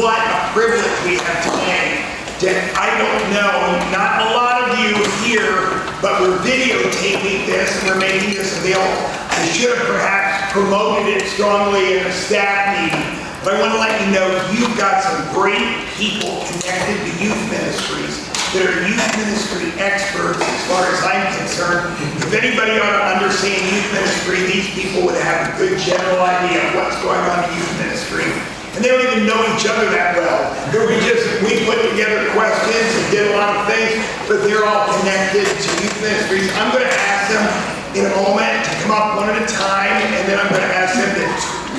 what a privilege we have today. I don't know, not a lot of you here, but we're videotaping this and we're making this available. I should have perhaps promoted it strongly in a staff meeting, but I want to let you know you've got some great people connected to youth ministries that are youth ministry experts as far as I'm concerned. If anybody ought to understand youth ministry, these people would have a good general idea of what's going on in youth ministry. And they don't even know each other that well. We put together questions and did a lot of things, but they're all connected to youth ministries. I'm going to ask them in a moment to come up one at a time, and then I'm going to ask them to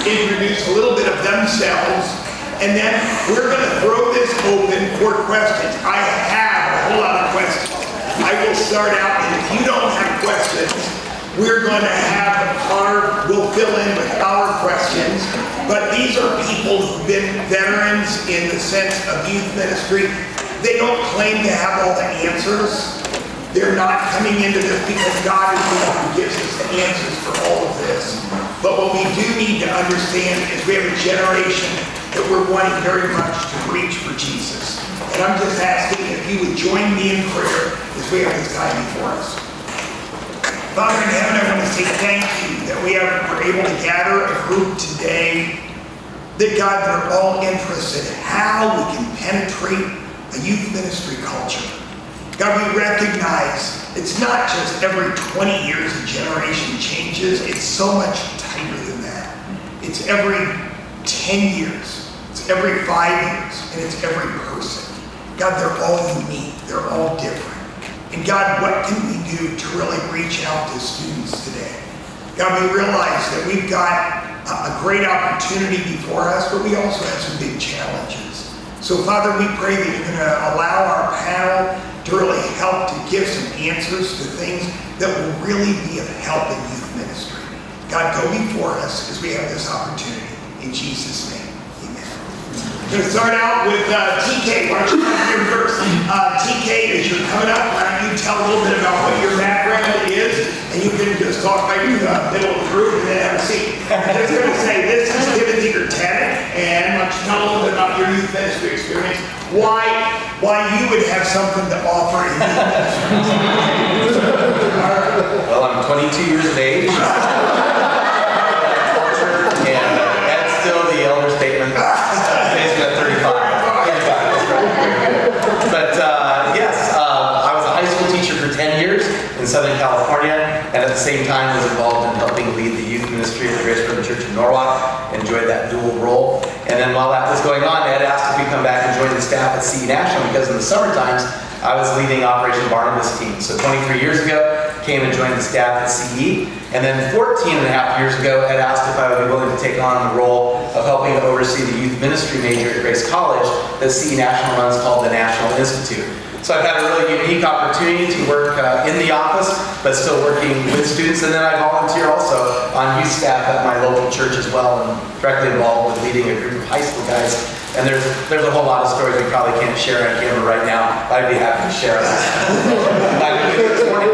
introduce a little bit of themselves, and then we're going to throw this open for questions. I have a whole lot of questions. I will start out, and if you don't have questions, we're going to we'll fill in with our questions. But these are people who've been veterans in the sense of youth ministry. They don't claim to have all the answers. They're not coming into this because God is the one who gives us the answers for all of this. But what we do need to understand is we have a generation that we're wanting very much to reach for Jesus. And I'm just asking if you would join me in prayer as we have this time before us. Father in heaven, I want to say thank you that we're able to gather a group today that, God, they're all interested in how we can penetrate a youth ministry culture. God, we recognize it's not just every 20 years a generation changes. It's so much tighter than that. It's every 10 years. It's every 5 years. And it's every person. God, they're all unique. They're all different. And God, what can we do to really reach out to students today? God, we realize that we've got a great opportunity before us, but we also have some big challenges. So Father, we pray that you're going to allow our panel to really help to give some answers to things that will really be of help in youth ministry. God, go before us as we have this opportunity. In Jesus' name. I'm going to start out with TK. Why don't you come here first? TK, as you're coming up, why don't you tell a little bit about what your background is, and you can just talk right in the middle of the group and then have a seat. I'm just going to say, this is Timothy Tennant, and why don't you tell a little bit about your youth ministry experience, why you would have something to offer in youth ministry. Well, I'm 22 years of age. And that's still the elder statement. I was a high school teacher for 10 years in Southern California, and at the same time was involved in helping lead the youth ministry at the Grace Brethren Church in Norwalk. Enjoyed that dual role. And then while that was going on, Ed asked if we come back and join the staff at CE National, because in the summer times, I was leading Operation Barnabas team. So 23 years ago, came and joined the staff at CE. And then 14 and a half years ago, Ed asked if I would be willing to take on the role of helping to oversee the youth ministry major at Grace College that CE National runs, called the National Institute. So I've had a really unique opportunity to work in the office, but still working with students. And then I volunteer also on youth staff at my local church as well, and directly involved with leading a group of high school guys. And there's a whole lot of stories we probably can't share on camera right now, but I'd be happy to share them. This morning.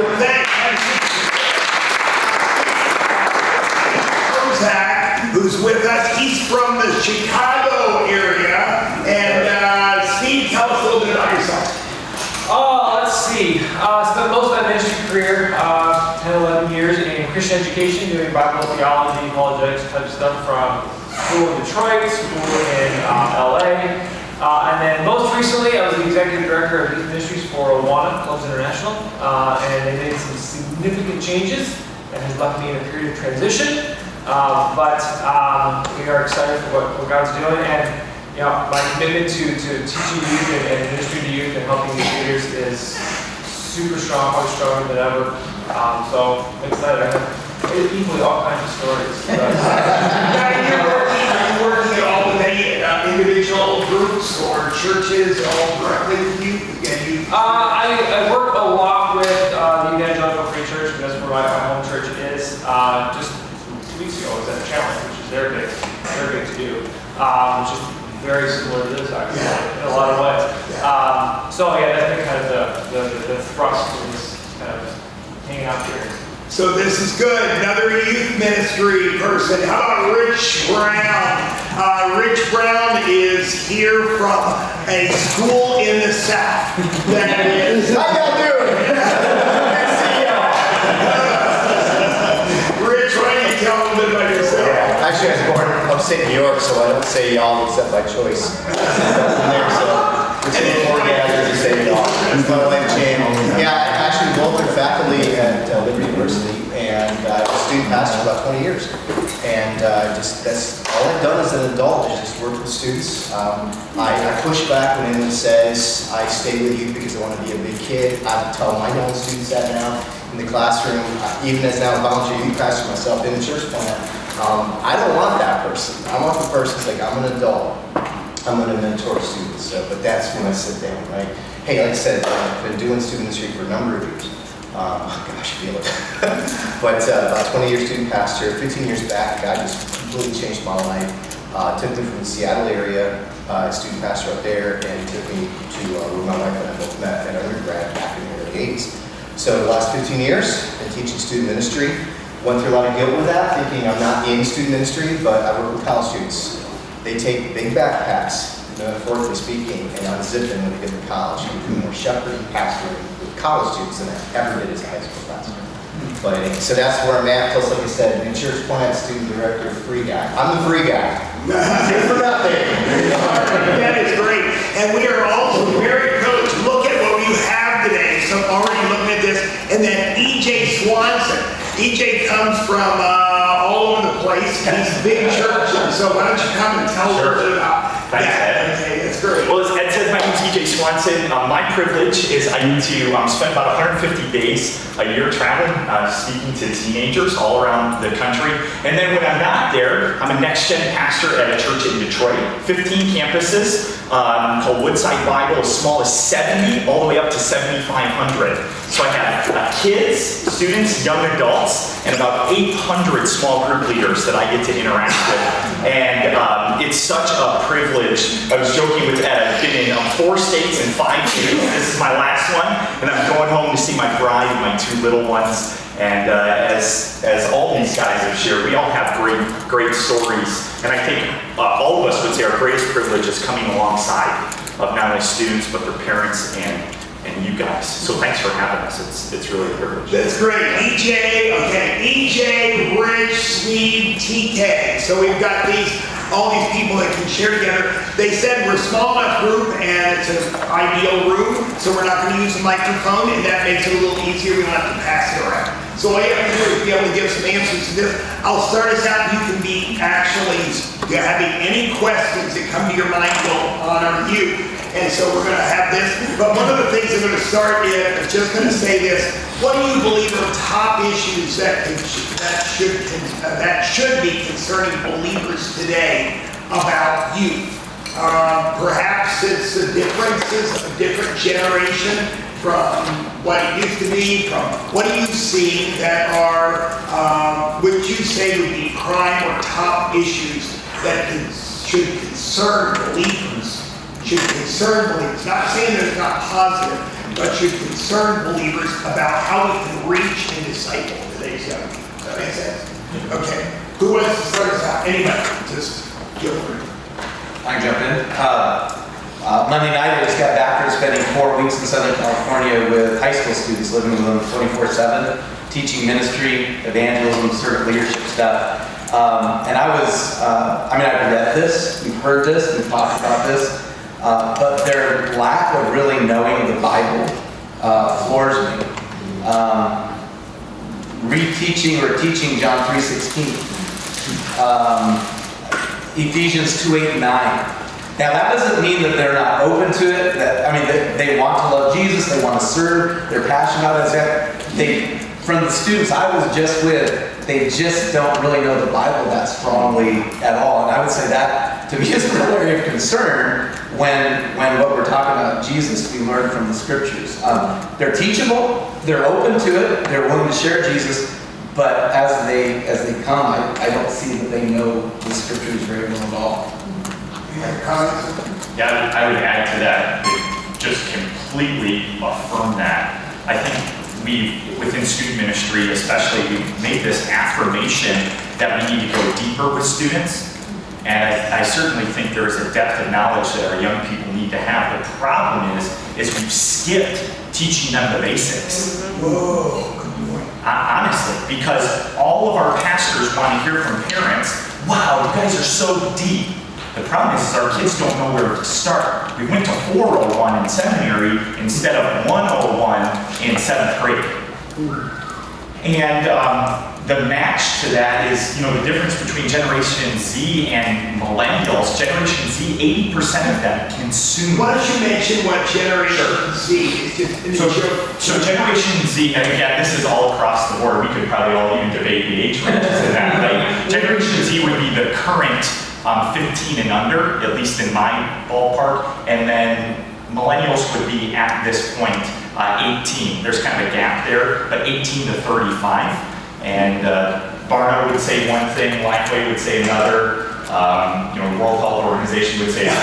Zach, who's with us, he's from the Chicago area. And Steve, tell us a little bit about yourself. Let's see. Spent most of my ministry career, 10, 11 years in Christian education, doing Bible theology, apologetics type stuff from school in Detroit, school in LA. And then most recently, I was the executive director of youth ministries for Awana Clubs International. And they made some significant changes and has left me in a period of transition. But we are excited for what God's doing. And my commitment to teaching youth and ministering to youth and helping youth leaders is super strong, probably stronger than ever. So I'm excited. I have equally all kinds of stories. Are you working at all with any individual groups or churches all directly with you? I work a lot with the Evangelical Free Church, because that's where my home church is. Just 2 weeks ago I was at a challenge, which is their big to do. Which is very similar to this, actually, in a lot of ways. So yeah, that's been kind of the thrust of this kind of hanging out here. So this is good. Another youth ministry person. How about Rich Brown? Rich Brown is is here from a school in the South. That is. How y'all doing? Rich, why don't you tell a little bit about yourself? Actually, I was born upstate New York, so I don't say y'all except by choice. I just say y'all. That's my life change. Yeah, I actually both are faculty at Liberty University, and I was a student pastor for about 20 years. And that's all I've done as an adult is just work with students. I push back when anyone says I stay with you because I want to be a big kid. I tell my young students that now in the classroom, even as now a volunteer youth pastor myself in the church plant. I don't want that person. I want the person who's like, I'm an adult. I'm going to mentor students, but that's when I sit down, right? Hey, like I said, I've been doing student ministry for a number of years. Gosh, I feel it. But about 20 years student pastor, 15 years back, God just completely changed my life. Took me from the Seattle area, student pastor up there, and took me to where my wife and I both met at undergrad back in the early 80s. So the last 15 years, been teaching student ministry. Went through a lot of guilt with that, thinking I'm not in student ministry, but I work with college students. They take big backpacks, metaphorically speaking, and unzip them when they get to college. I'm doing more shepherding and pastoring with college students than I ever did as a high school pastor. But anyway, so that's where I'm at. Plus, like I said, new church plant, student director, free guy. I'm the free guy. Good for nothing. That is great. And we are also very privileged to look at what you have today. So I'm already looking at this. And then E.J. Swanson. E.J. comes from all over the place. He's a big church. So why don't you come and tell us a little bit about Thanks, that? Ed. Okay, that's great. Well, as Ed said, my name's E.J. Swanson. My privilege is I get to spend about 150 days a year traveling, speaking to teenagers all around the country. And then when I'm not there, I'm a next-gen pastor at a church in Detroit, 15 campuses, called Woodside Bible, as small as 70, all the way up to 7,500. So I have kids, students, young adults, and about 800 small group leaders that I get to interact with. And it's such a privilege. I was joking with Ed, I've been in 4 states and 5 cities. This is my last one, and I'm going home to see my bride and my 2 little ones. And as all these guys have shared, we all have great stories. And I think all of us would say our greatest privilege is coming alongside of not only students, but their parents and you guys. So thanks for having us. It's really a privilege. That's great. EJ, okay. EJ, Rich, Steve, TK. So we've got all these people that can share together. They said we're a small enough group and it's an ideal room, so we're not going to use a microphone, and that makes it a little easier. We don't have to pass it around. So all you have to do is be able to give some answers to this. I'll start us out. You can be actually having any questions that come to your mind will honor you. And so we're going to have this. But one of the things I'm going to start is, I'm just going to say this. What do you believe are top issues that should be concerning believers today about youth? Perhaps it's the differences of a different generation from what it used to be, from what do you see that are, which you say would be prime or top issues that should concern believers? Not saying that it's not positive, but should concern believers about how we can reach and disciple today's young. Does that make sense? Okay. Who wants to start us out? Anybody? Just feel free. I can jump in. Monday night, I just got back from spending 4 weeks in Southern California with high school students, living with them 24/7, teaching ministry, evangelism, servant leadership stuff. And I've read this, we've heard this, we've talked about this. But their lack of really knowing the Bible floors me. Reteaching or teaching John 3:16, Ephesians 2:8 and 9. Now that doesn't mean that they're not open to it. They want to love Jesus, they want to serve, they're passionate about it. From the students I was just with, they just don't really know the Bible that strongly at all. And I would say that, to me, is a real area of concern when what we're talking about Jesus, we learn from the scriptures. They're teachable, they're open to it, they're willing to share Jesus, but as they come, I don't see that they know the scriptures very well at all. Yeah, I would add to that, just completely affirm that. I think within student ministry especially, we've made this affirmation that we need to go deeper with students. And I certainly think there is a depth of knowledge that our young people need to have. The problem is we've skipped teaching them the basics. Whoa, good point. Honestly, because all of our pastors want to hear from parents, wow, you guys are so deep. The problem is our kids don't know where to start. We went to 401 in seminary instead of 101 in 7th grade. And the match to that is, you know, the difference between Generation Z and Millennials. Generation Z, 80% of them consume. Why don't you mention what Generation Z is? Just in the joke. So Generation Z, and again, this is all across the board. We could probably all even debate the age ranges of that, right? Generation Z would be the current 15 and under, at least in my ballpark, and then Millennials would be at this point 18. There's kind of a gap there, but 18 to 35. And Barna would say one thing, Lifeway would say another, you know, the World Health Organization would say a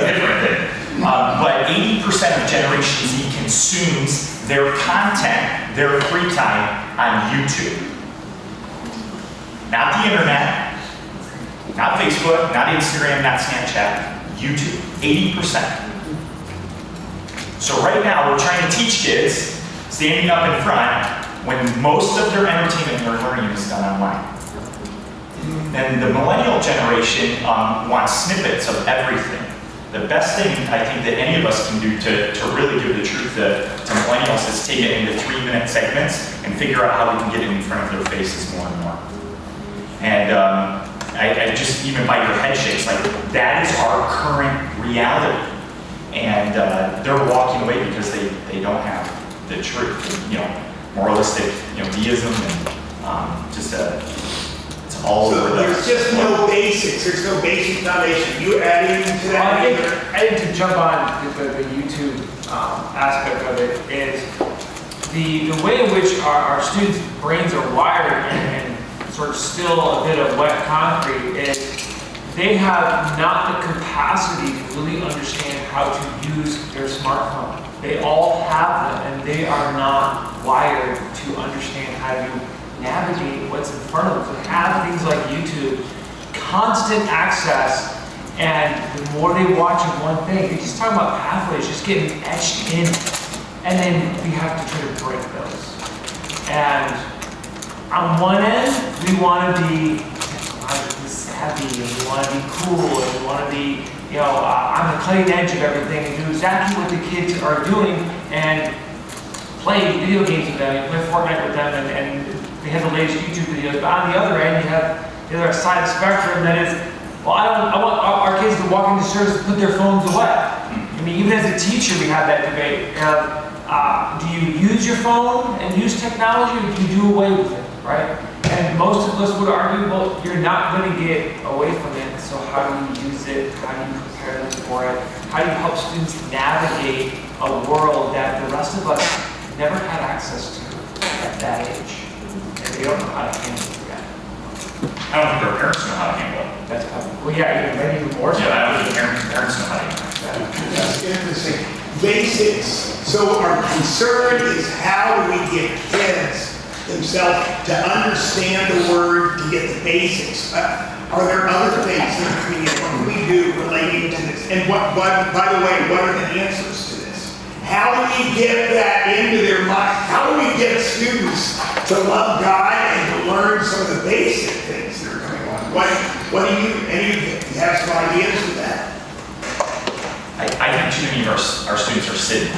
different thing. But 80% of Generation Z consumes their content, their free time on YouTube. Not the internet, not Facebook, not Instagram, not Snapchat, YouTube, 80%. So right now, we're trying to teach kids, standing up in front, when most of their entertainment and their learning is done online. And the millennial generation wants snippets of everything. The best thing I think that any of us can do to really give the truth to millennials is take it into 3-minute segments and figure out how we can get it in front of their faces more and more. And I just, even by your head shakes, like that is our current reality. And they're walking away because they don't have the truth, you know, moralistic, you know, deism and just it's all So over there's just no basics, there's no basic foundation. You adding to that? I think to jump on the YouTube aspect of it is the way in which our students' brains are wired and sort of still a bit of wet concrete is they have not the capacity to really understand how to use their smartphone. They all have them, and they are not wired to understand how to navigate what's in front of them. To have things like YouTube, constant access, and the more they watch of one thing, they just talk about pathways just getting etched in, and then we have to try to break those. And on one end, we want to be technologically savvy, and we want to be cool, and we want to be, you know, on the cutting edge of everything, and do exactly what the kids are doing, and play video games with them, and play Fortnite with them, and they have the latest YouTube videos. But on the other end, you have the other side of the spectrum that is, well, I want our kids to walk into service and put their phones away. I mean, even as a teacher, we have that debate. Do you use your phone and use technology, or do you do away with it, right? And most of us would argue, well, you're not going to get away from it, so how do you use it? How do you prepare them for it? How do you help students navigate a world that the rest of us never had access to at that age? And they don't know how to handle it yet. I don't think their parents know how to handle it. That's probably, well, yeah, maybe even more so. Yeah, I don't think parents know how to handle it. That's interesting. Basics. So our concern is how do we get kids themselves to understand the word, to get the basics? Are there other things that we do relating to this? And what, by the way, what are the answers to this? How do we get that into their mind? How do we get students to love God and to learn some of the basic things that are going on? What do you, any of you have some ideas for that? I think too many of our students are sitting.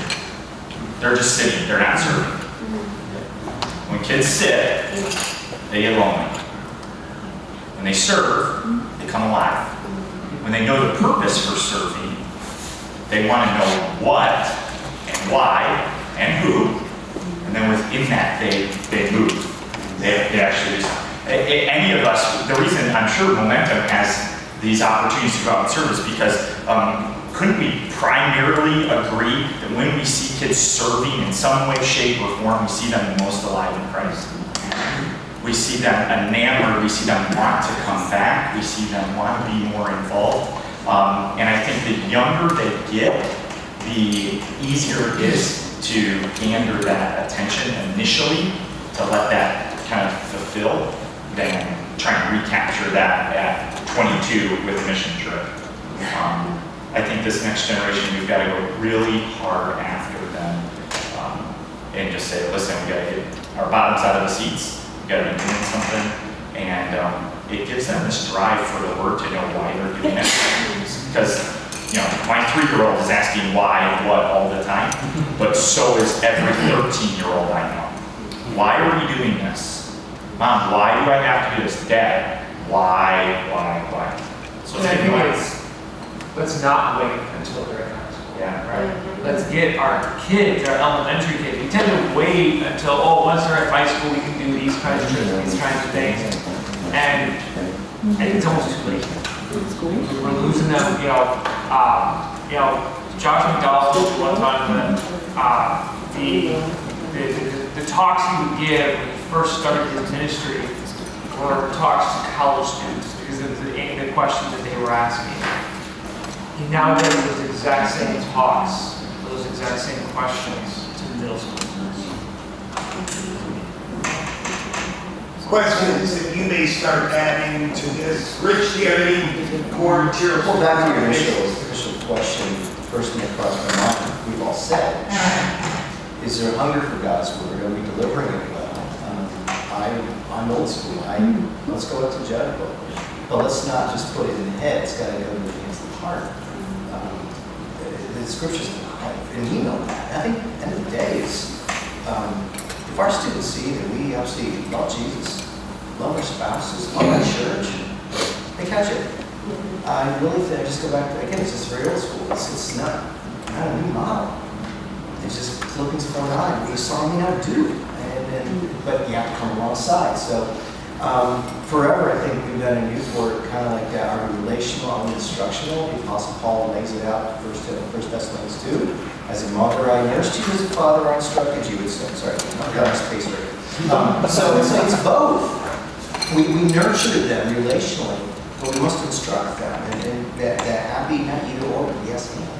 They're just sitting, they're not serving. When kids sit, they get lonely. When they serve, they come alive. When they know the purpose for serving, they want to know what and why and who, and then within that they move. They actually just, any of us, the reason I'm sure Momentum has these opportunities to go out and serve is because couldn't we primarily agree that when we see kids serving in some way, shape, or form, we see them most alive in Christ? We see them enamored, we see them want to come back, we see them want to be more involved. And I think the younger they get, the easier it is to gander that attention initially, to let that kind of fulfill, than trying to recapture that at 22 with a mission trip. I think this next generation, we've got to go really hard after them and just say, listen, we got to get our bottoms out of the seats. We got to be doing something, and it gives them this drive for the word to know why they're doing it. Because my 3-year-old is asking why, what all the time, but so is every 13-year-old I know. Why are we doing this? Mom, why do I have to do this? Dad, why? So And I take think why. let's not wait until they're in high school. Yeah, right. Let's get our kids, our elementary kids. We tend to wait until, once they're at high school, we can do these kinds of trips, these kinds of things. And I think it's almost too late. We're losing them, Josh McDowell spoke one time that the talks he would give when he first started his ministry were talks to college students because of the questions that they were asking. He now does those exact same talks, those exact same questions to middle school students. Questions that you may start adding to this. Rich, do you have any core material? Well, back to your initial question, the first thing that crossed my mind, we've all said, is there a hunger for God's word? Are we delivering it well? I'm old school. Let's go up to Jericho. But let's not just put it in the head. It's got to go against the heart. The scriptures, and we know that. I think at the end of the day is, if our students see that we absolutely love Jesus, love our spouses, love our church, they catch it. I really think, I just go back to, again, it's just very old school. It's not a new model. It's just Philippians 4:9. We saw me now do. But you have to come alongside. So forever, I think we've done a youth work kind of like that. Are we relational? Are we instructional? The Apostle Paul lays it out in 1 Thessalonians 2. As a mother, I nursed you. As a father, I instructed you. Sorry, I got my space right. So it's both. We nurture them relationally, but we must instruct them. And that happy, not either or, but yes and no.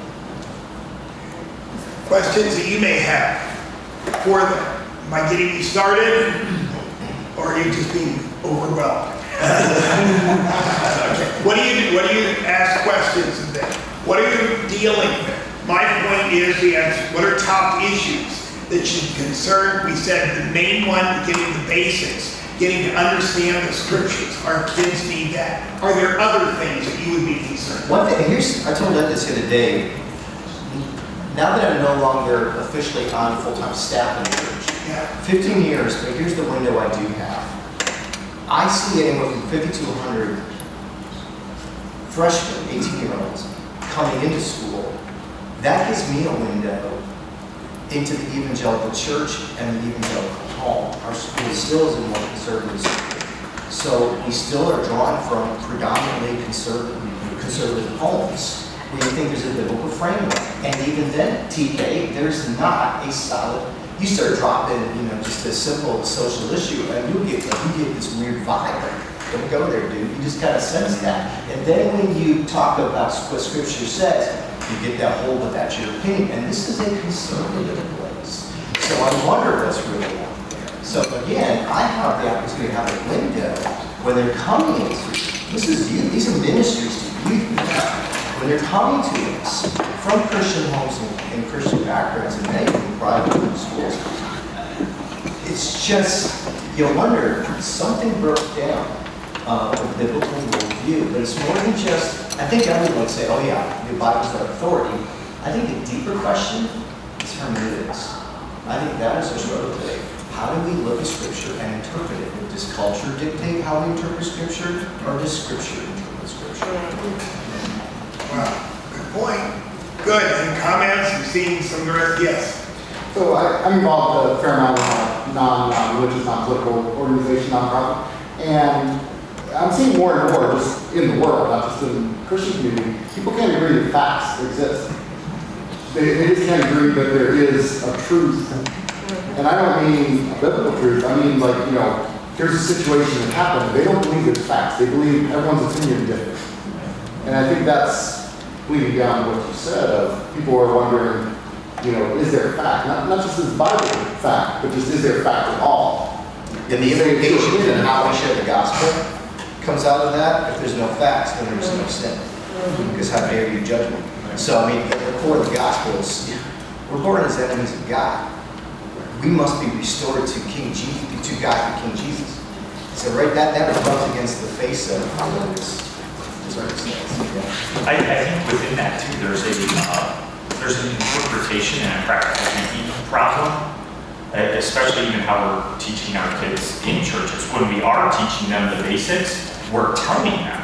Questions that you may have for them. Am I getting you started, or are you just being overwhelmed? Okay. What do you ask questions of them? What are you dealing with? My point is, what are top issues that should concern? We said the main one, getting the basics, getting to understand the scriptures. Our kids need that. Are there other things that you would be concerned? One thing, I told Ed this the other day. Now that I'm no longer officially on full-time staff in the church, 15 years, but here's the window I do have. I see anywhere from 50 to 100 freshmen, 18-year-olds, coming into school. That gives me a window into the evangelical church and the evangelical home. Our school still is a more conservative school. So we still are drawing from predominantly conservative homes. We think there's a biblical framework. And even then, TK, there's not a solid, you start dropping, just a simple social issue, and you get this weird vibe. Don't go there, dude. You just kind of sense that. And then when you talk about what Scripture says, you get that whole, but that's your opinion. And this is a conservative place. So I wonder what's really out there. So again, I have the opportunity to have a window when they're coming into, these are ministries to youth. When they're coming to us from Christian homes and Christian backgrounds, and many from private schools, it's just, you'll wonder, something broke down with biblical worldview. But it's more than just, I think everyone would say, oh yeah, the Bible's our authority. I think the deeper question is hermeneutics. I think that is our struggle today. How do we look at Scripture and interpret it? Does culture dictate how we interpret Scripture, or does Scripture interpret Scripture? Wow, good point. Good. Any comments? You've seen some of the rest? Yes. So I'm involved a fair amount with non-religious, non-political organization, nonprofit, and I'm seeing more and more just in the world, not just in the Christian community, people can't agree that facts exist. They just can't agree that there is a truth. And I don't mean a biblical truth. I mean, here's a situation that happened. They don't believe it's facts. They believe everyone's opinion is different. And I think that's leading down to what you said of people are wondering, is there a fact? Not just is the Bible fact, but just is there a fact at all? And the implication and how we share the gospel, comes out of that, if there's no facts, then there's no sin. Because how dare you judge me? So, I mean, at the core of the gospel is, we're born as enemies of God. We must be restored to King Jesus, to God and King Jesus. So right, that rubs against the face of this circumstance. I think within that too, there's an interpretation and a practical thinking problem, especially even how we're teaching our kids in churches. When we are teaching them the basics, we're telling them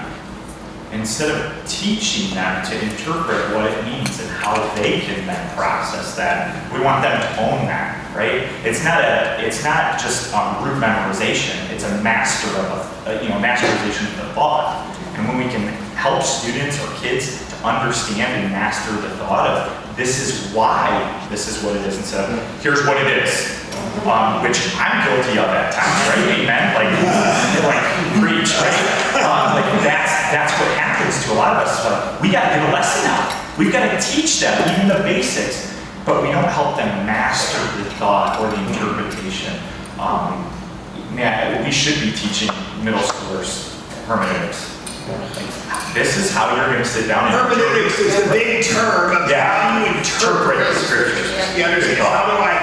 instead of teaching them to interpret what it means and how they can then process that. We want them to own that, right? It's not just root memorization. It's a masterization of the thought. And when we can help students or kids to understand and master the thought of this is why this is what it is instead of here's what it is, which I'm guilty of at times, right? Amen. Like preach, right? That's what happens to a lot of us. Like, we got to get a lesson out. We've got to teach them even the basics, but we don't help them master the thought or the interpretation. We should be teaching middle schoolers hermeneutics. This is how you're going to sit down and Hermeneutics is a big term of how you interpret the scriptures. You understand? How do I?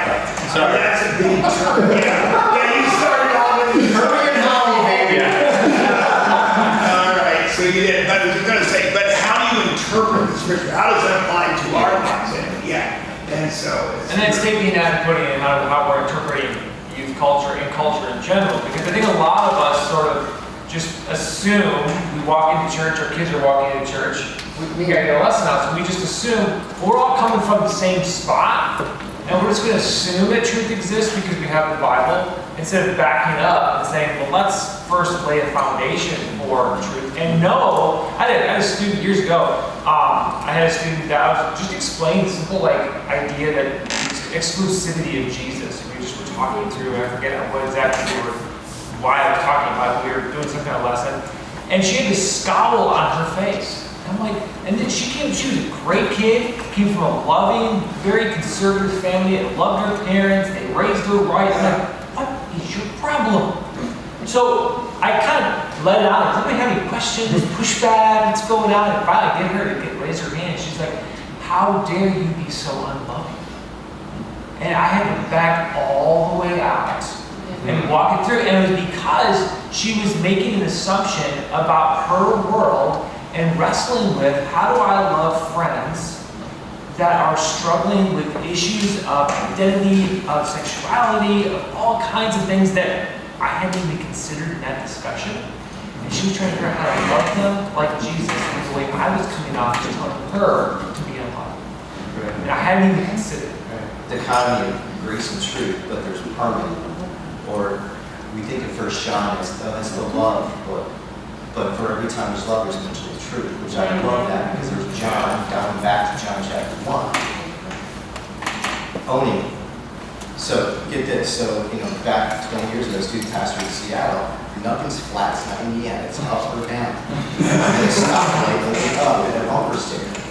Sorry. That's a big term. Yeah, you started off with baby. All right, so you did. But I was going to say, but how do you interpret the scripture? How does that apply to our lives? And so. And then it's taking that and putting it in how we're interpreting youth culture and culture in general. Because I think a lot of us sort of just assume we walk into church, our kids are walking into church, we gotta get a lesson out, so we just assume we're all coming from the same spot, and we're just gonna assume that truth exists because we have the Bible, instead of backing up and saying, well, let's first lay a foundation for truth. And no, I had a student years ago, I had a student that I was just explaining the simple idea that exclusivity of Jesus. We just were talking through, I forget what exactly why I was talking about it. We were doing some kind of lesson, and she had this scowl on her face. I'm like, and then she was a great kid, came from a loving, very conservative family, that loved her parents, they raised her right. I'm like, what is your problem? So I kind of let it out. Does anybody have any questions, pushback, what's going on? And finally get her to raise her hand. She's like, how dare you be so unloving? And I had to back all the way out and walk it through. And it was because she was making an assumption about her world and wrestling with how do I love friends that are struggling with issues of identity, of sexuality, of all kinds of things that I hadn't even considered in that discussion. And she was trying to figure out how to love them like Jesus, and the way I was coming off to tell her to be unloved. And I hadn't even considered it. Dichotomy of grace and truth, but there's harmony. Or we think of 1 John as the love book, but for every time there's love, there's eventually truth, which I love that because there's John, going back to John chapter 1. Owning. So get this, back 20 years ago, student pastor in Seattle, nothing's flat, it's not Indiana, it's up or down. They stop labeling up in a bumper sticker.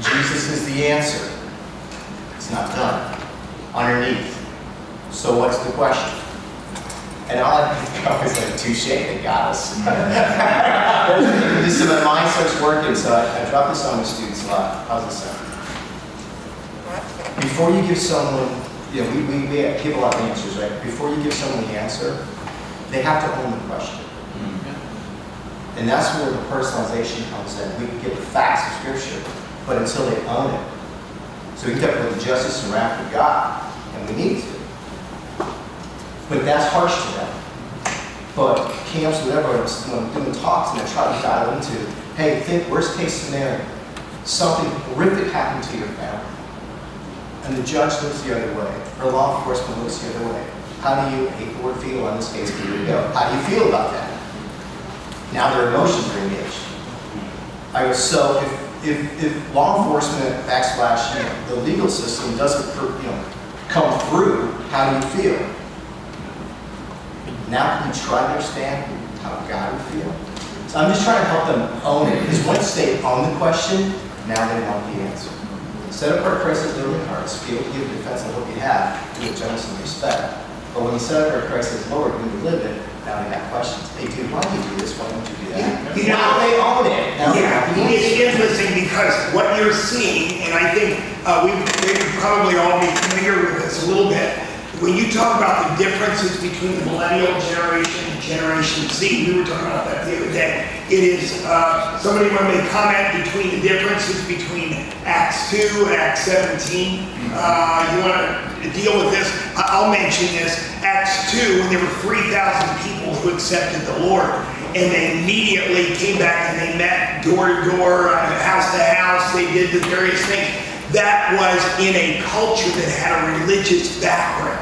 Jesus is the answer. It's not done. Underneath. So what's the question? And all I think of is touche, they got us. So my mind starts working, so I drop this on the students a lot. How's this sound? Before you give someone, we give a lot of answers, right? Before you give someone the answer, they have to own the question. Mm-hmm. And that's where the personalization comes in. We can give the facts of Scripture, but until they own it. So we can talk about the justice and wrath of God, and we need to. But that's harsh to them. But camps, whatever, when doing talks and I try to dial into, hey, think worst case scenario, something horrific happened to your family, and the judge looks the other way, or law enforcement looks the other way. How do you, I hate the word feel on this case, but here we go. How do you feel about that? Now their emotions are engaged. I go, so if law enforcement / the legal system doesn't come through, how do you feel? Now can you try to understand how God would feel? So I'm just trying to help them own it. Because once they own the question, now they want the answer. Set apart Christ as Lord in your hearts. Be able to give defense of what you have, do it gentleness and respect. But when you set apart Christ as Lord, when you live it, Now they got questions. Hey, dude, why did you do this? Why don't you do that? You know- Now they own it. Now they have the Yeah, answer. it's interesting because what you're seeing, and I think we've probably all be familiar with this a little bit. When you talk about the differences between the millennial generation and Generation Z, we were talking about that the other day. It is, somebody want to make comment between the differences between Acts 2 and Acts 17? You want to deal with this? I'll mention this. Acts 2, when there were 3,000 people who accepted the Lord, and they immediately came back and they met door to door, house to house, they did the various things. That was in a culture that had a religious background.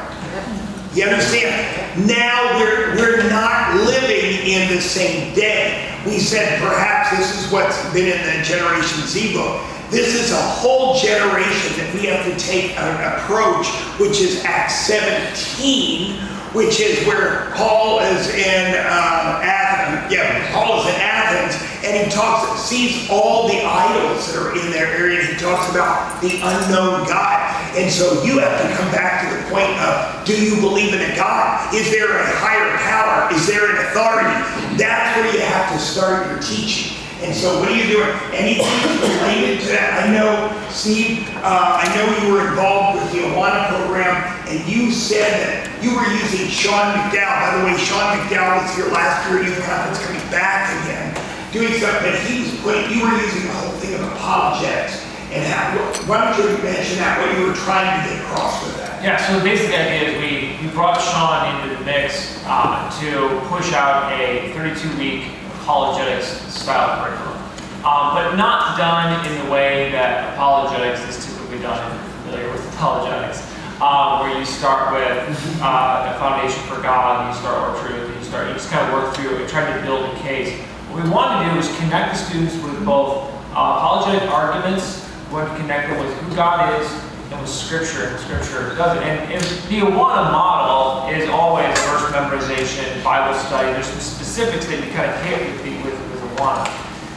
You understand? Now we're not living in the same day. We said perhaps this is what's been in the Generation Z book. This is a whole generation that we have to take an approach, which is Acts 17, which is where Paul is in Athens. Yeah, Paul is in Athens, and he sees all the idols that are in their area, and he talks about the unknown God. And so you have to come back to the point of, do you believe in a God? Is there a higher power? Is there an authority? That's where you have to start your teaching. And so what are you doing? Anything related to that? I know, Steve, I know you were involved with the Awana program, and you said that you were using Sean McDowell. By the way, Sean McDowell was here last year. Youth Conference coming back again, doing something, but you were using the whole thing of apologetics. And why don't you mention that, what you were trying to get across with that? Yeah, so the basic idea is we brought Sean into the mix to push out a 32-week apologetics style curriculum, but not done in the way that apologetics is typically done, if you're familiar with apologetics, where you start with a foundation for God, and you start with truth, and you just kind of work through and try to build a case. What we want to do is connect the students with both apologetic arguments, we want to connect them with who God is, and with Scripture, and Scripture does it. And the Awana model is always verse memorization, Bible study. There's some specifics that you kind of hit with Awana.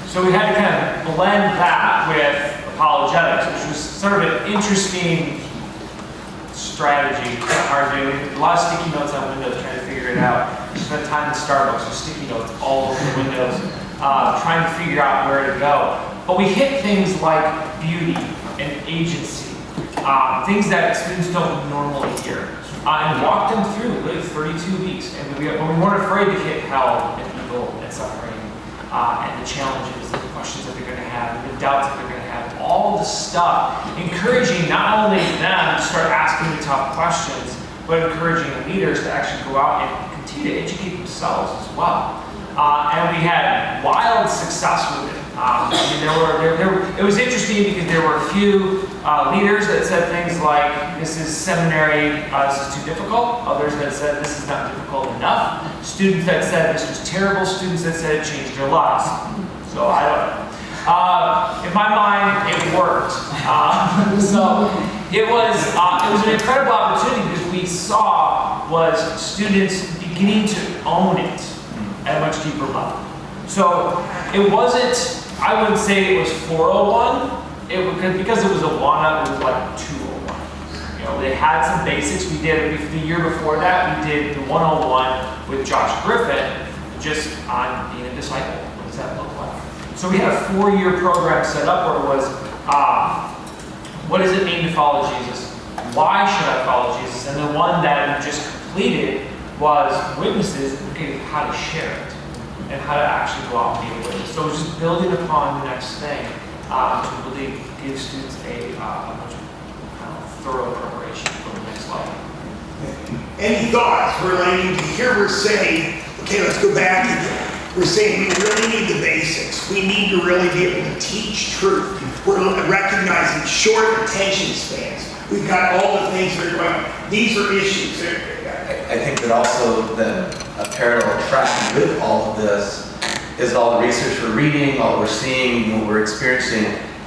So we had to kind of blend that with apologetics, which was sort of an interesting strategy. Hard to do. A lot of sticky notes on Windows trying to figure it out. Spent time in Starbucks with sticky notes all over the Windows, trying to figure out where to go. But we hit things like beauty and agency, things that students don't normally hear, and walk them through really 32 weeks. And we weren't afraid to hit hell and evil and suffering, and the challenges, and the questions that they're going to have, and the doubts that they're going to have, all the stuff, encouraging not only them to start asking the tough questions, but encouraging leaders to actually go out and continue to educate themselves as well. And we had wild success with it. I mean, it was interesting because there were a few leaders that said things like, this is seminary, this is too difficult. Others that said, this is not difficult enough. Students that said this was terrible. Students that said it changed their lives. So I don't know. In my mind, it worked. So it was an incredible opportunity because we saw was students beginning to own it at a much deeper level. So it wasn't, I wouldn't say it was 401, because it was Awana, it was like 201. You know, they had some basics. We did, the year before that, we did the 101 with Josh Griffin, just on being a disciple. What does that look like? So we had a 4-year program set up where it was, what does it mean to follow Jesus? Why should I follow Jesus? And the one that we just completed was witnesses, okay, how to share it and how to actually go out and be a witness. So it was just building upon the next thing to really give students a much thorough preparation for the next level. Any thoughts relating to here we're saying, okay, let's go back again. We're saying we really need the basics. We need to really be able to teach truth. We're recognizing short attention spans. We've got all the things that are going on. These are issues. I think that also a parallel track with all of this is all the research we're reading, all we're seeing, what we're experiencing,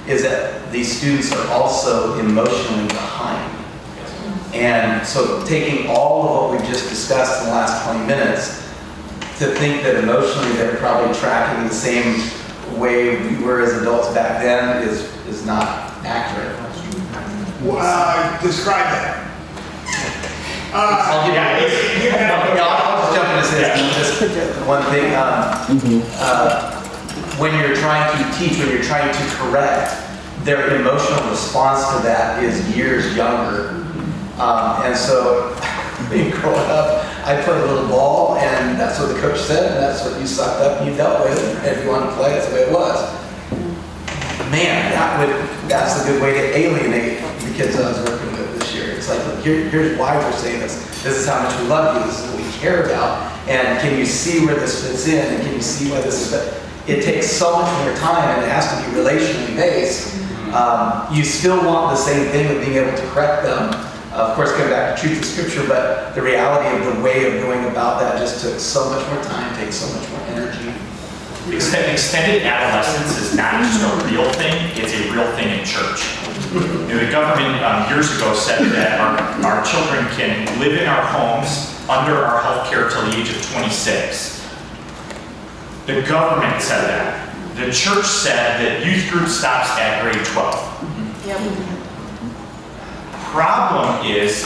is that these students are also emotionally behind. And so taking all of what we just discussed in the last 20 minutes, to think that emotionally they're probably tracking the same way we were as adults back then is not accurate. Describe that. I'll just jump into say just one thing. When you're trying to teach, when you're trying to correct, their emotional response to that is years younger. And so, being growing up, I played a little ball, and that's what the coach said, and that's what you sucked up and you dealt with. And if you wanted to play, that's the way it was. Man, that's a good way to alienate the kids I was working with this year. It's like, look, here's why we're saying this. This is how much we love you. This is what we care about. And can you see where this fits in? And can you see why this is? It takes so much more time, and it has to be relationally based. You still want the same thing of being able to correct them. Of course, coming back to truth of Scripture, but the reality of the way of going about that just took so much more time, takes so much more energy. Extended adolescence is not just a real thing, it's a real thing in church. The government years ago said that our children can live in our homes under our health care till the age of 26. The government said that. The church said that youth group stops at grade 12. Yep. Problem is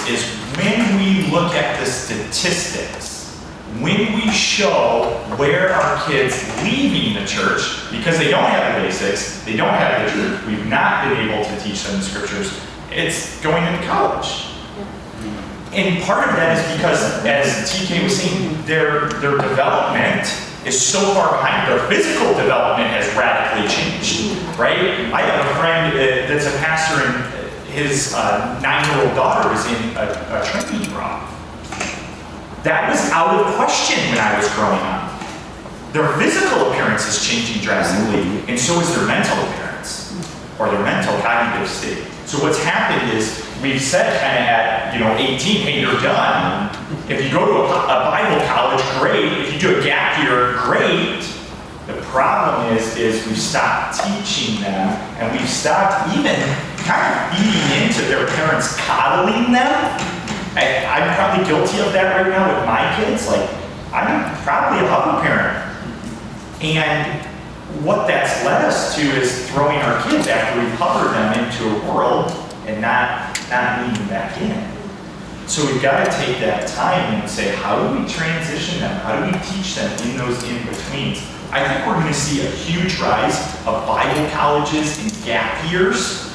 when we look at the statistics, when we show where our kids leaving the church, because they don't have the basics, they don't have the truth, we've not been able to teach them the scriptures, it's going into college. And part of that is because, as TK was saying, their development is so far behind. Their physical development has radically changed, right? I have a friend that's a pastor, and his 9-year-old daughter is in a training room. That was out of question when I was growing up. Their physical appearance is changing drastically, and so is their mental appearance, or their mental cognitive state. So what's happened is, we've said kind of at 18, hey, you're done. If you go to a Bible college, great. If you do a gap year, great. The problem is we've stopped teaching them, and we've stopped even kind of feeding into their parents coddling them. I'm probably guilty of that right now with my kids. Like, I'm probably a puppy parent. And what that's led us to is throwing our kids after we've hovered them into a world and not leading them back in. So we've got to take that time and say, how do we transition them? How do we teach them in those in-betweens? I think we're going to see a huge rise of Bible colleges and gap years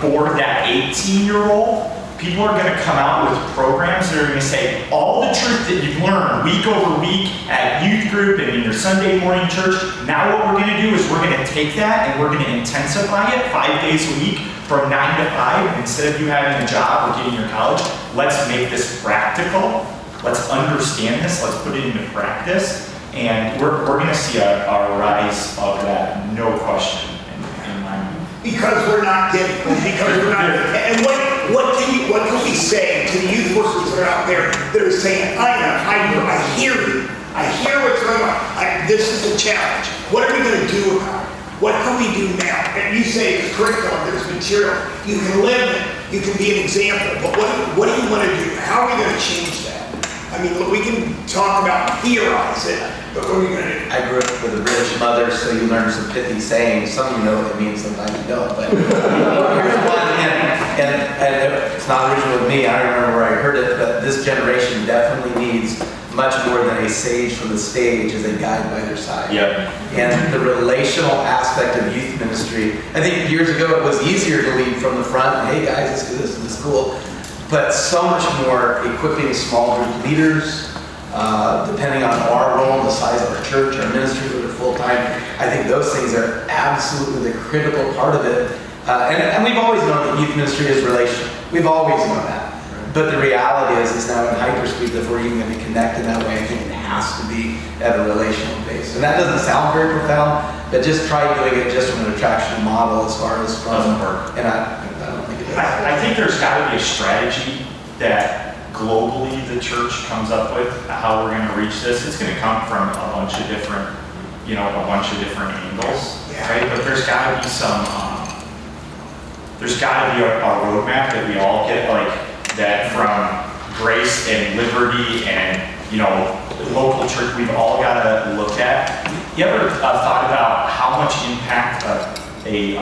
for that 18-year-old. People are going to come out with programs that are going to say, all the truth that you've learned week over week at youth group and in your Sunday morning church, now what we're going to do is we're going to take that and we're going to intensify it 5 days a week from 9 to 5. Instead of you having a job or getting your college, let's make this practical. Let's understand this. Let's put it into practice. And we're going to see a rise of that, no question, in my mind. Because we're not getting, and what can we say to the youth workers that are out there that are saying, I hear you, I hear what's going on, this is a challenge, what are we going to do about it? What can we do now? And you say the curriculum, there's material, you can live it, you can be an example, but what do you want to do? How are we going to change that? I mean, we can talk about theorize it, but what are we going to do? I grew up with a British mother, so you learn some pithy sayings. Some of you know what it means, sometimes you don't. But here's one, and it's not original with me. I don't remember where I heard it, but this generation definitely needs much more than a sage from the stage as a guide by their side. Yep. And the relational aspect of youth ministry, I think years ago it was easier to lead from the front, and hey guys, let's do this in the school. But so much more equipping small group leaders, depending on our role, the size of our church, our ministry, whether full-time. I think those things are absolutely the critical part of it. And we've always known that youth ministry is relational. We've always known that. But the reality is it's now in hyperspeed that we're even going to connect in that way. I think it has to be at a relational base. And that doesn't sound very profound, but just try doing it just from an attraction model as far as from... Doesn't work. And I don't think it does. I think there's got to be a strategy that globally the church comes up with, how we're going to reach this. It's going to come from a bunch of different, angles, right? But there's got to be there's got to be a roadmap that we all get, like that from grace and liberty and, local church we've all got to look at. You ever thought about how much impact a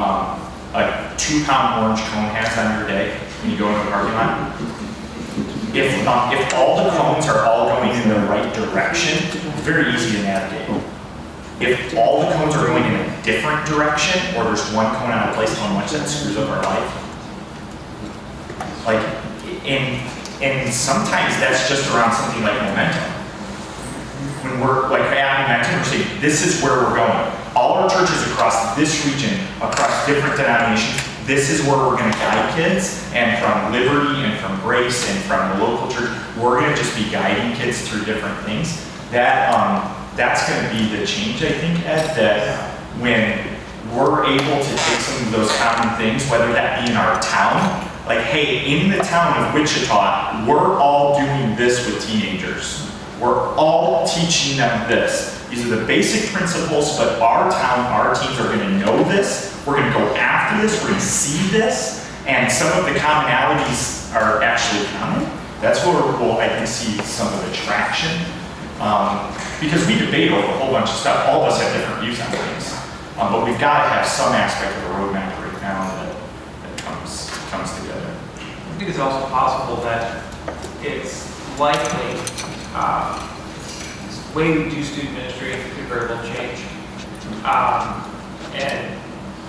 2-pound orange cone has on your day when you go into the parking lot? If all the cones are all going in the right direction, it's very easy to navigate. If all the cones are going in a different direction, or there's one cone out of place, how much that screws up our life. Like, and sometimes that's just around something like momentum. When we're like at momentum, we're saying, this is where we're going. All our churches across this region, across different denominations, this is where we're going to guide kids, and from Liberty and from Grace and from the local church, we're going to just be guiding kids through different things. That's going to be the change, I think, Ed, that when we're able to take some of those common things, whether that be in our town, like, hey, in the town of Wichita, we're all doing this with teenagers. We're all teaching them this. These are the basic principles, but our town, our teams are going to know this. We're going to go after this. We're going to see this. And some of the commonalities are actually common. That's where we'll, I think, see some of the traction. Because we debate over a whole bunch of stuff. All of us have different views on things. But we've got to have some aspect of a roadmap right now that comes together. I think it's also possible that it's likely the way we do student ministry could very well change. And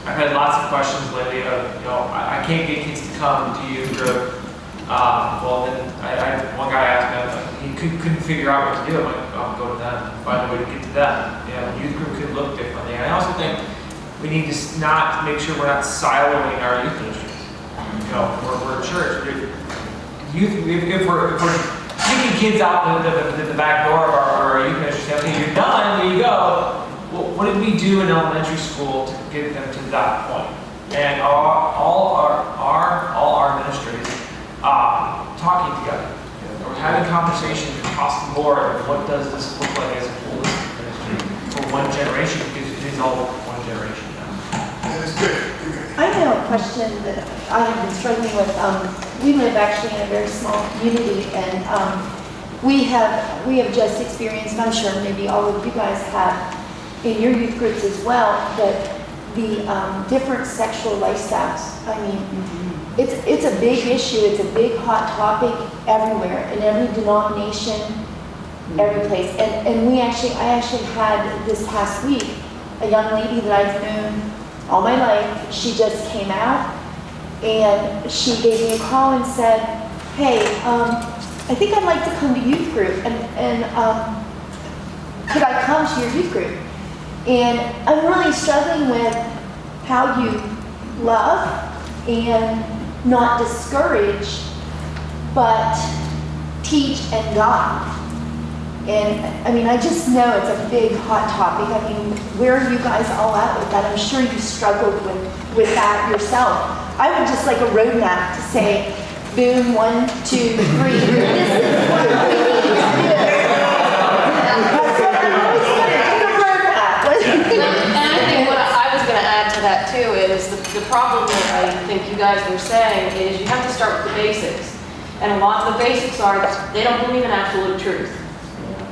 I've had lots of questions lately of, I can't get kids to come to youth group. Well, then one guy asked me, he couldn't figure out what to do. I'm like, I'll go to them, find a way to get to them. Youth group could look differently. And I also think we need to not make sure we're not siloing our youth ministries. We're a church. If we're taking kids out the back door of our youth ministry, saying, okay, you're done, there you go. Well, what did we do in elementary school to get them to that point? And all our ministries talking together. We're having conversations across the board of what does this look like as a holistic ministry for one generation, because it is all one generation now. That is good. I know a question that I have been struggling with. We live actually in a very small community, and we have just experienced, and I'm sure maybe all of you guys have in your youth groups as well, but the different sexual lifestyles. I mean, it's a big issue. It's a big hot topic everywhere, in every denomination, every place. And I actually had this past week a young lady that I've known all my life. She just came out, and she gave me a call and said, hey, I think I'd like to come to youth group, and could I come to your youth group? And I'm really struggling with how you love and not discourage, but teach and guide. And I mean, I just know it's a big hot topic. I mean, where are you guys all at with that? I'm sure you struggled with that yourself. I would just like a roadmap to say, boom, 1, 2, 3. This is what we need to do. That's what I'm always going to do, a roadmap. And I think what I was going to add to that too is the problem that I think you guys were saying is you have to start with the basics. And a lot of the basics are they don't believe in absolute truth.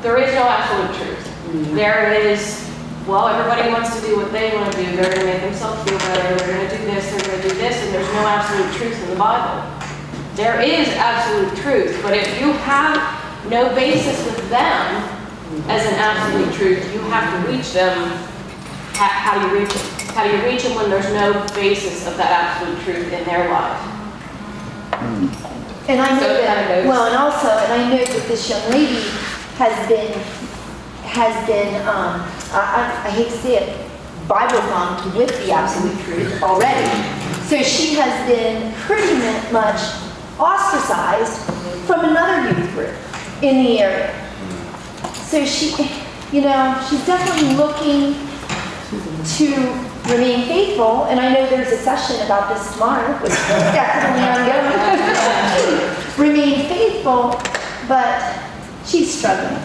There is no absolute truth. There is, well, everybody wants to do what they want to do. They're going to make themselves feel better. They're going to do this, they're going to do this, and there's no absolute truth in the Bible. There is absolute truth, but if you have no basis with them as an absolute truth, you have to reach them. How do you reach them? How do you reach them when there's no basis of that absolute truth in their life? And I know So it that, kinda goes- well, and I know that this young lady has been, I hate to say it, Bible thumped with the absolute truth already. So she has been pretty much ostracized from another youth group in the area. So she's definitely looking to remain faithful, and I know there's a session about this tomorrow, which is definitely ongoing. Remain faithful, but she's struggling.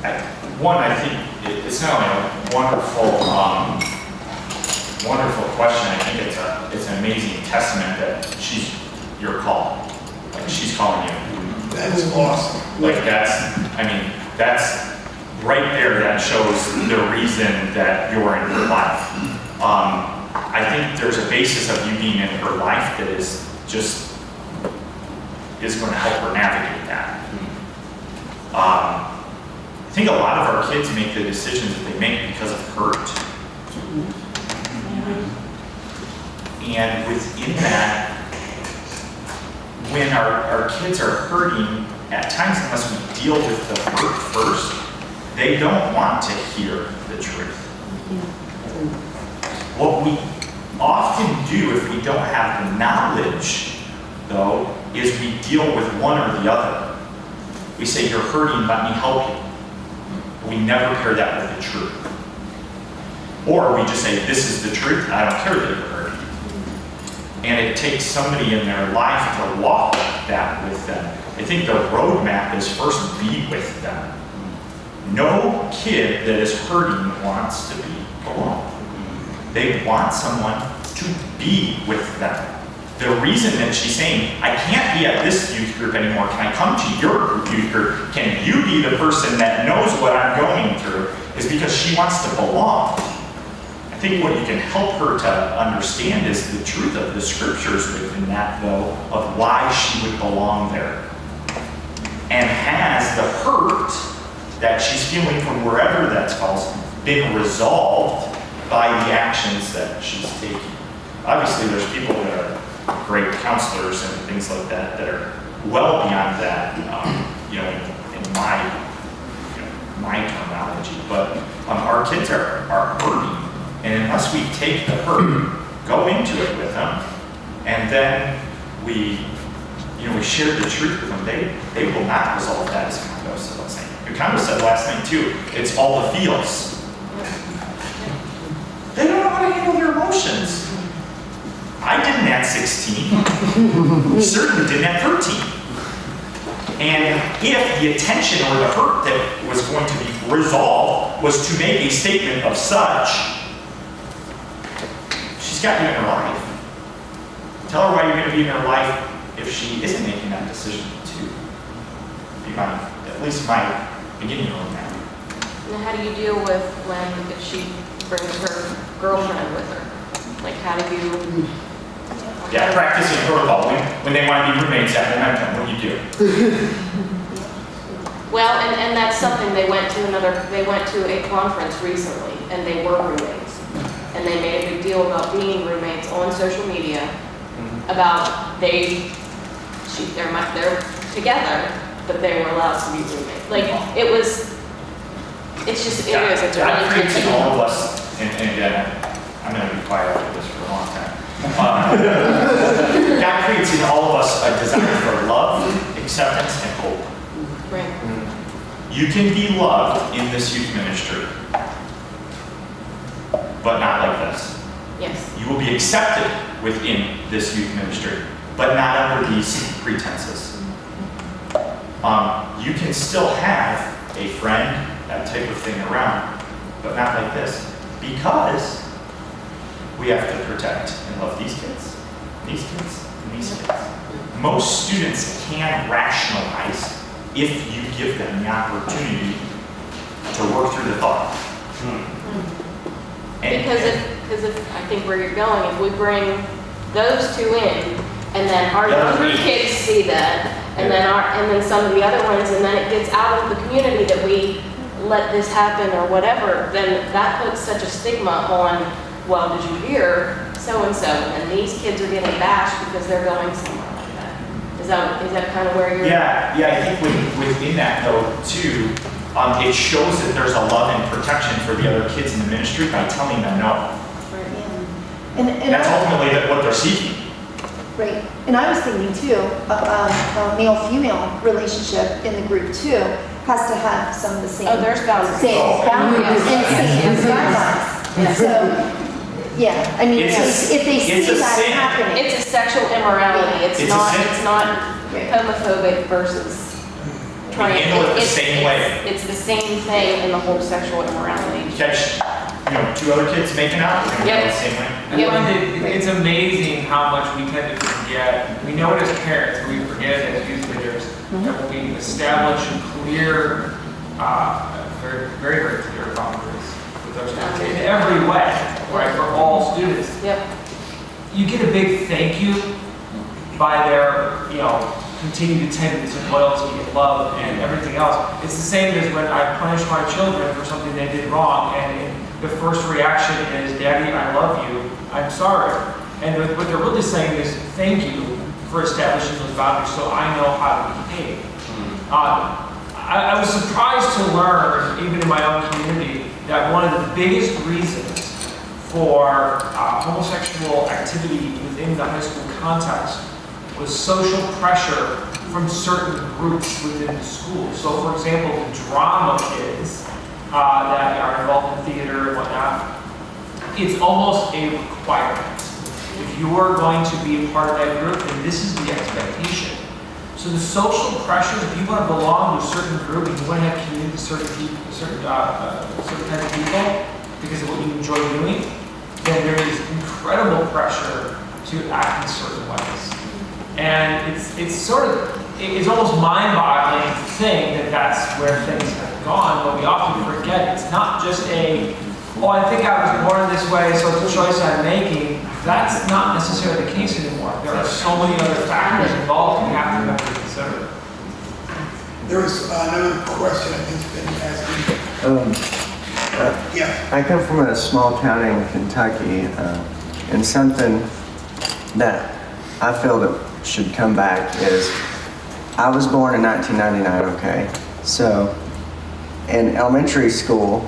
I think it's not only a wonderful question. I think it's an amazing testament that she's your call. Like, she's calling you. That's awesome. Like, that's right there. That shows the reason that you're in her life. I think there's a basis of you being in her life that is just, is going to help her navigate that. I think a lot of our kids make the decisions that they make because of hurt. And within that, when our kids are hurting, at times unless we deal with the hurt first, they don't want to hear the truth. What we often do if we don't have the knowledge, though, is we deal with one or the other. We say, you're hurting, let me help you. But we never pair that with the truth. Or we just say, this is the truth, and I don't care that you're hurting. And it takes somebody in their life to walk that with them. I think the roadmap is first be with them. No kid that is hurting wants to be alone. They want someone to be with them. The reason that she's saying, I can't be at this youth group anymore, can I come to your youth group? Can you be the person that knows what I'm going through? Is because she wants to belong. I think what you can help her to understand is the truth of the scriptures within that, though, of why she would belong there. And has the hurt that she's feeling from wherever that's caused been resolved by the actions that she's taking. Obviously, there's people that are great counselors and things like that that are well beyond that, in my terminology. But our kids are hurting, and unless we take the hurt, go into it with them, and then we share the truth with them, they will not resolve that, as Kondo said last night. Kondo said last night too, it's all the feels. They don't know how to handle their emotions. I didn't at 16. Certainly didn't at 13. And if the attention or the hurt that was going to be resolved was to make a statement of such, she's got you in her life. Tell her why you're going to be in her life if she isn't making that decision to be at least my beginning roadmap. And how do you deal with if she brings her girlfriend with her? Like, how do you? Yeah, practicing protocol. When they want to be roommates at Momentum, what do you do? Well, and that's something they went to a conference recently, and they were roommates. And they made a big deal about being roommates on social media, about they're together, but they were allowed to be roommates. Like, it is, it's God really creates in tricky. all of us, and again, I'm going to be quiet after this for a long time. God creates in all of us a desire for love, acceptance, and hope. Right. You can be loved in this youth ministry, but not like this. Yes. You will be accepted within this youth ministry, but not under these pretenses. You can still have a friend, that type of thing around, but not like this, because we have to protect and love these kids, and these kids, and these kids. Most students can rationalize if you give them the opportunity to work through the thought. Because if I think where you're going, if we bring those two in, and then our younger kids see that, and then some of the other ones, and then it gets out of the community that we let this happen or whatever, then that puts such a stigma on, well, did you hear so-and-so? And these kids are getting bashed because they're going somewhere like that. Is that kind of where you're? Yeah, I think within that though, too, it shows that there's a love and protection for the other kids in the ministry by telling them no. Right, yeah. And That's ultimately what they're seeking. Right, and I was thinking too, a male-female relationship in the group too has to have some of the same. Oh, there's boundaries. Same boundaries and same guidelines. Yes. So, yeah, I mean, It's if they see a that sin. happening. It's a sexual immorality. It's a sin. It's not homophobic versus trying. handle it the same way. It's the same thing in the whole sexual immorality. Catch, two other kids making out, we're gonna go the same way. I find it's amazing how much we tend to forget. We know it as parents, but we forget it as youth leaders. That when we establish clear, very, very, very clear boundaries with our students in every way, right, for all students. Yep. You get a big thank you by their, continued attendance and loyalty and love and everything else. It's the same as when I punish my children for something they did wrong, and the first reaction is, Daddy, I love you, I'm sorry. And what they're really saying is, thank you for establishing those boundaries so I know how to behave. I was surprised to learn, even in my own community, that one of the biggest reasons for homosexual activity within the high school context was social pressure from certain groups within the school. So for example, the drama kids that are involved in theater and whatnot, it's almost a requirement. If you are going to be a part of that group, then this is the expectation. So the social pressures, if you want to belong to a certain group and you want to have community with certain people, certain kinds of people, because of what you enjoy doing, then there is incredible pressure to act in certain ways. And it's almost mind-boggling to think that that's where things have gone, but we often forget it's not just I think I was born this way, so it's a choice I'm making. That's not necessarily the case anymore. There are so many other factors involved we have to remember to consider. There was another question I think's been asking. Yeah. I come from a small town in Kentucky, and something that I feel that should come back is, I was born in 1999, okay? So, in elementary school,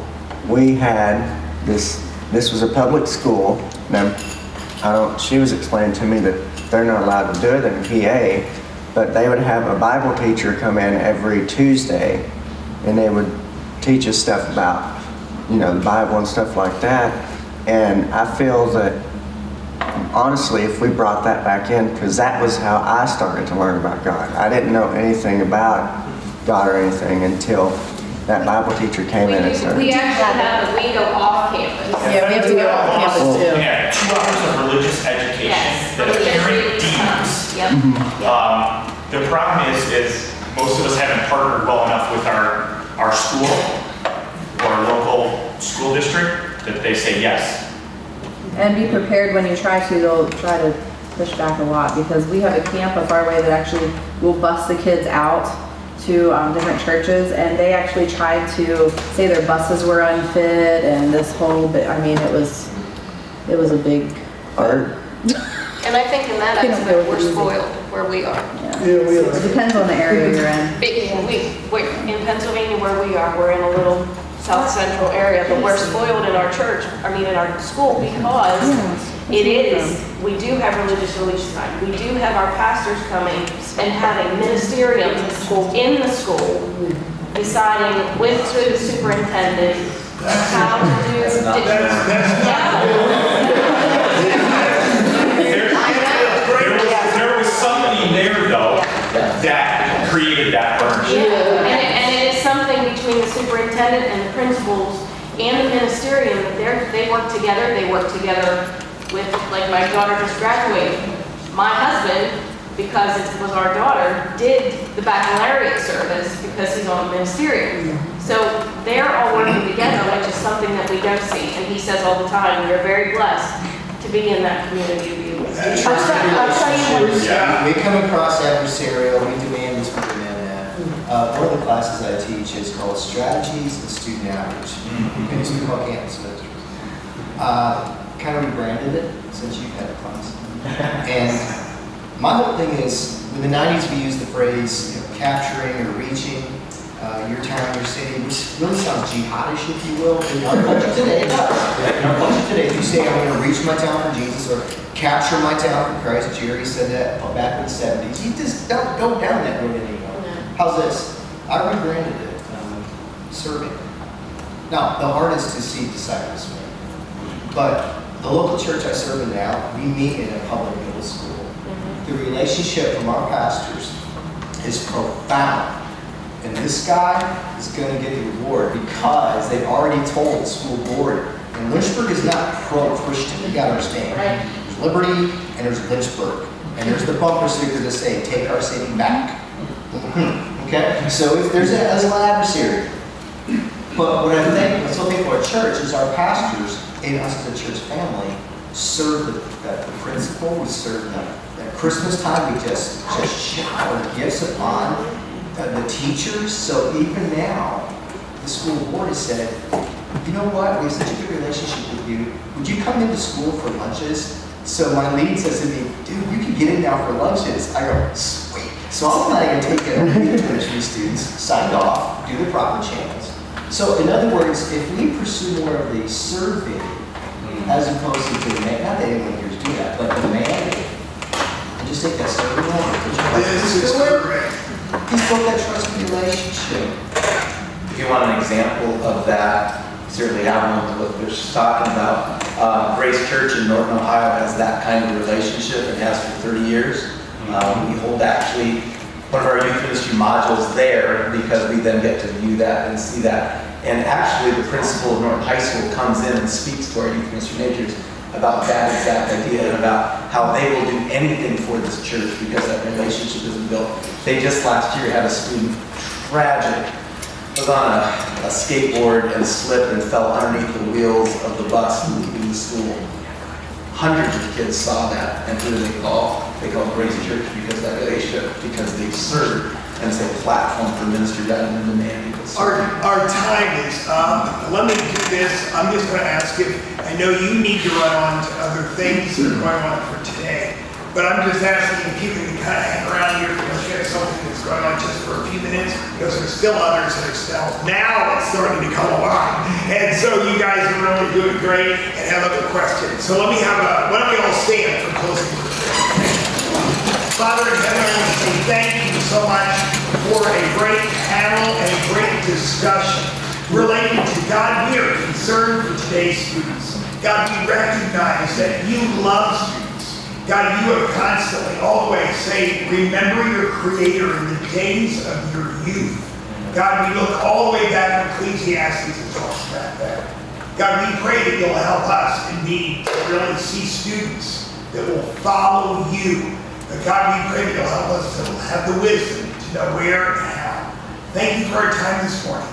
we had this was a public school. Now, she was explaining to me that they're not allowed to do it in PA, but they would have a Bible teacher come in every Tuesday, and they would teach us stuff about, the Bible and stuff like that. And I feel that, honestly, if we brought that back in, because that was how I started to learn about God. I didn't know anything about God or anything until that Bible teacher came in and started. We actually have, we go off campus. Yeah, we have to go off campus too. Yeah, 2 hours of religious education Yes. that a parent deems. Yep. The problem is most of us haven't partnered well enough with our school or our local school district that they say yes. And be prepared when you try to, they'll try to push back a lot, because we have a camp up our way that actually will bus the kids out to different churches, and they actually tried to say their buses were unfit and this whole bit. I mean, it was a big Art. And I think in that They don't go aspect, we're easy. spoiled where we are. It depends on the area you're in. We're in Pennsylvania where we are, we're in a little south central area, but we're spoiled in our church, in our school, because we do have religious release time. We do have our pastors coming and having ministerium in the school, deciding with the superintendent how to do. There was somebody there though that created that partnership. And it is something between the superintendent and the principals and the ministerium, that they work together. They work together with, like my daughter just graduated. My husband, because it was our daughter, did the baccalaureate service because he's on the ministerium. So they're all working together, which is something that we don't see. And he says all the time, we are very blessed to be in that community of you. I'll tell you what. We come across adversarial, we demand this, we demand that. One of the classes I teach is called Strategies and Student Outreach. And it's called Campus Ministries. Kind of rebranded it since you've had a class. And my whole thing is, in the 90s we used the phrase capturing or reaching your town, your city, which really sounds jihadish, if you will. In our culture today, it does. In our culture today, if you say, I'm going to reach my town for Jesus, or capture my town for Christ, Jerry said that back in the 70s, you just don't go down that road anymore. How's this? I rebranded it, serving. Now, the heart is to see disciples made. But the local church I serve in now, we meet in a public middle school. The relationship from our pastors is profound. And this guy is going to get the reward because they've already told the school board. And Lynchburg is not pro-Christian, you got to understand. Right. There's Liberty and there's Lynchburg. And there's the bumper sticker that say, take our city back. Okay? So if there's an adversary. But what I think, what's so big for a church is our pastors and us as a church family serve the principle, we serve that Christmas time, we just shower gifts upon the teachers. So even now, the school board has said, you know what, we have such a good relationship with you. Would you come into school for lunches? So my lead says to me, dude, you can get in now for lunches. I go, sweet. So I'm planning to take it over the elementary students, signed off, do the proper channels. So in other words, if we pursue more of the serving as opposed to the man, not that anyone here is doing that, but the man, and just take that step along. This is correct. He's built that trusting relationship. If you want an example of that, certainly have one to what they're talking about. Grace Church in Norton, Ohio has that kind of relationship and has for 30 years. We hold actually one of our youth ministry modules there because we then get to view that and see that. And actually the principal of Norton High School comes in and speaks to our youth ministry majors about that exact idea and about how they will do anything for this church because that relationship isn't built. They just last year had a student, tragic, was on a skateboard and slipped and fell underneath the wheels of the bus leaving the school. Hundreds of kids saw that, and who do they call? They call Grace Church because of that relationship, because they've served and it's a platform for ministry rather than demanding. Our time is up. Let me do this. I'm just going to ask if, I know you need to run on to other things that are going on for today, but I'm just asking if you can kind of hang around here and share something that's going on just for a few minutes, because there's still others that are still, now it's starting to come along. And so you guys are really doing great and have other questions. So let me have why don't we all stand for closing prayer? Father in heaven, I want to say thank you so much for a great panel and a great discussion relating to God. We are concerned for today's students. God, we recognize that you love students. God, you have constantly, all the way, say, remember your Creator in the days of your youth. God, we look all the way back to Ecclesiastes and talks about that. God, we pray that you'll help us indeed to really see students that will follow you. But God, we pray that you'll help us to have the wisdom to know where and how. Thank you for our time this morning.